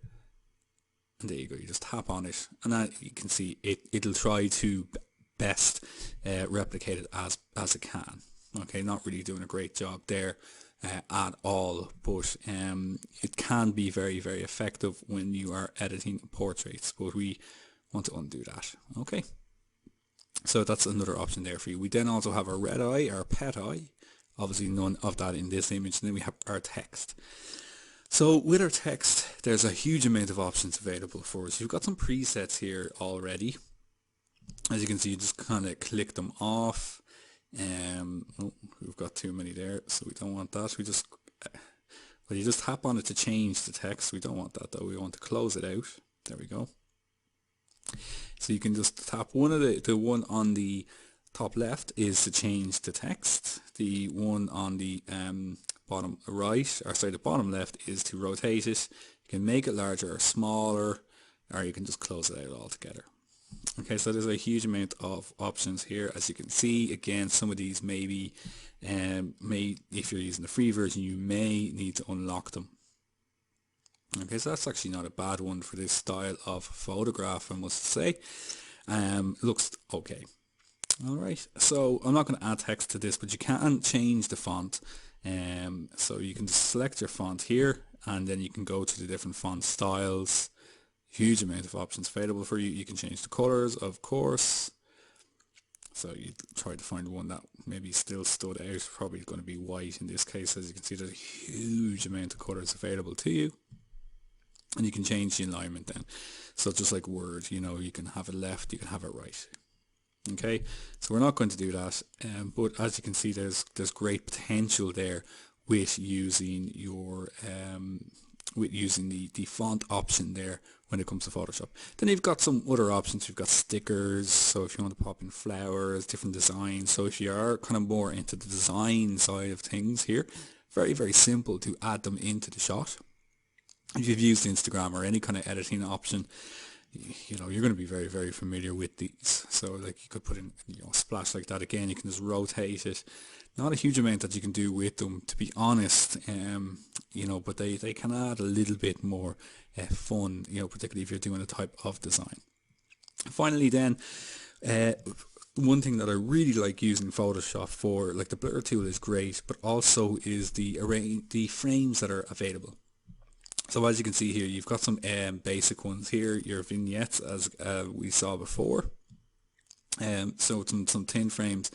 and there you go, you just tap on it, and that you can see it'll try to best replicate it as it can. Okay, not really doing a great job there at all, but it can be very, very effective when you are editing portraits, but we want to undo that. Okay, so that's another option there for you. We then also have our red eye, our pet eye, obviously none of that in this image, and then we have our text. So with our text, there's a huge amount of options available for us. You've got some presets here already. As you can see, you just kind of click them off. Oh, we've got too many there, so we don't want that. Well, you just tap on it to change the text. We don't want that though. We want to close it out. There we go. So you can just tap one of the one on the top left is to change the text. The one on the bottom right, or sorry, the bottom left is to rotate it. You can make it larger or smaller, or you can just close it out altogether. Okay, so there's a huge amount of options here. As you can see, again, some of these maybe if you're using the free version, you may need to unlock them. Okay, so that's actually not a bad one for this style of photograph, I must say. It looks okay. Alright, so I'm not going to add text to this, but you can change the font. So you can just select your font here, and then you can go to the different font styles. Huge amount of options available for you. You can change the colors, of course. So you try to find one that maybe still stood out. Probably going to be white in this case. As you can see, there's a huge amount of colors available to you. And you can change the alignment then. So just like Word, you know, you can have it left, you can have it right. Okay, so we're not going to do that, but as you can see, there's great potential there with using your the font option there when it comes to Photoshop. Then you've got some other options. You've got stickers, so if you want to pop in flowers, different designs. So if you are kind of more into the design side of things here, very, very simple to add them into the shot. If you've used Instagram or any kind of editing option, you know, you're going to be very, very familiar with these. So like you could put in, you know, a splash like that. Again, you can just rotate it. Not a huge amount that you can do with them, to be honest, you know, but they can add a little bit more fun, you know, particularly if you're doing a type of design. Finally then, one thing that I really like using Photoshop for, like the blur tool is great, but also is the frames that are available. So as you can see here, you've got some basic ones here, your vignettes as we saw before. So some thin frames.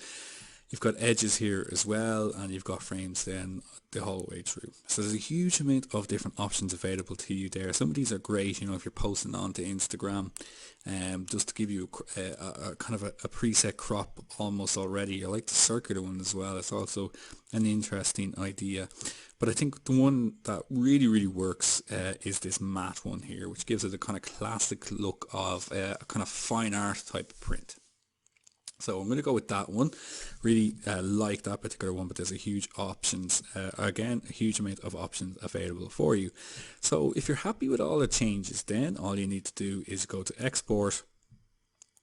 You've got edges here as well, and you've got frames then the whole way through. So there's a huge amount of different options available to you there. Some of these are great, you know, if you're posting onto Instagram, just to give you a kind of a preset crop almost already. I like the circular one as well. It's also an interesting idea. But I think the one that really, really works is this matte one here, which gives it a kind of classic look of a kind of fine art type of print. So I'm going to go with that one. Really like that particular one, but there's a huge options, again, a huge amount of options available for you. So if you're happy with all the changes, then all you need to do is go to export.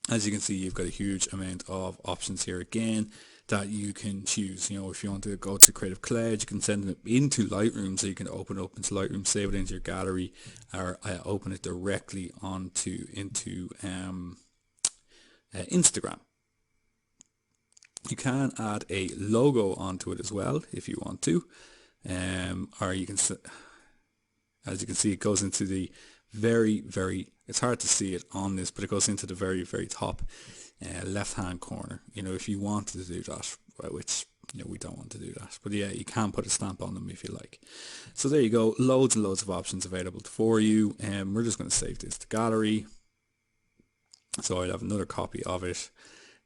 As you can see, you've got a huge amount of options here again that you can choose. You know, if you want to go to Creative Cloud, you can send it into Lightroom, so you can open it up into Lightroom, save it into your gallery, or open it directly into Instagram. You can add a logo onto it as well if you want to, or you can, as you can see, it goes into the very, it's hard to see it on this, but it goes into the very, very top left hand corner, you know, if you wanted to do that, which, you know, we don't want to do that, but yeah, you can put a stamp on them if you like. So there you go, loads and loads of options available for you, and we're just going to save this to gallery. So I'll have another copy of it.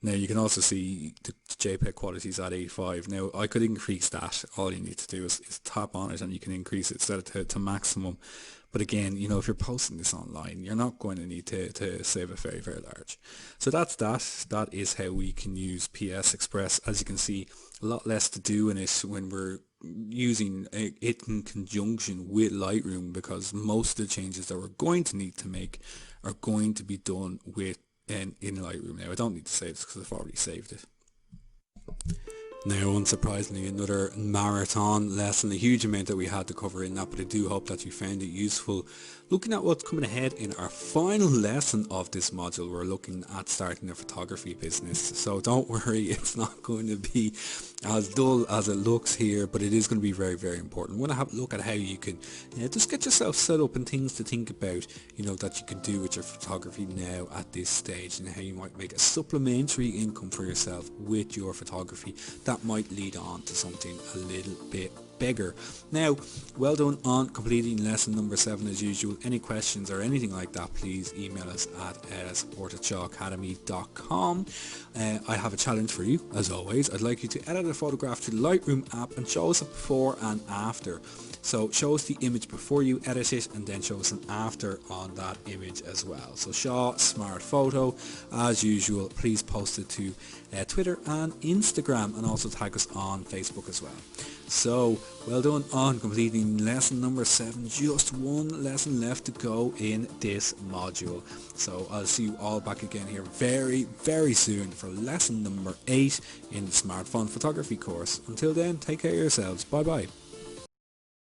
Now you can also see the JPEG quality is at 85. Now I could increase that. All you need to do is tap on it and you can increase it, set it to maximum. But again, you know, if you're posting this online, you're not going to need to save it very, very large. So that's that. That is how we can use PS Express. As you can see, a lot less to do in it when we're using it in conjunction with Lightroom, because most of the changes that we're going to need to make are going to be done with in Lightroom. Now I don't need to save this because I've already saved it. Now, unsurprisingly, another marathon lesson, a huge amount that we had to cover in that, but I do hope that you found it useful. Looking at what's coming ahead in our final lesson of this module, we're looking at starting a photography business. So don't worry, it's not going to be as dull as it looks here, but it is going to be very, very important. We're going to have a look at how you can just get yourself set up and things to think about, that you can do with your photography now at this stage, and how you might make a supplementary income for yourself with your photography that might lead on to something a little bit bigger. Now, well done on completing lesson number 7 as usual. Any questions or anything like that, please email us at support@shawacademy.com. I have a challenge for you, as always. I'd like you to edit a photograph to the Lightroom app and show us a before and after. So show us the image before you edit it, and then show us an after on that image as well. So Shaw Smart Photo, as usual. Please post it to Twitter and Instagram, and also tag us on Facebook as well. So well done on completing lesson number 7. Just one lesson left to go in this module. So I'll see you all back again here very, very soon for lesson number 8 in the Smartphone Photography course. Until then, take care of yourselves. Bye bye.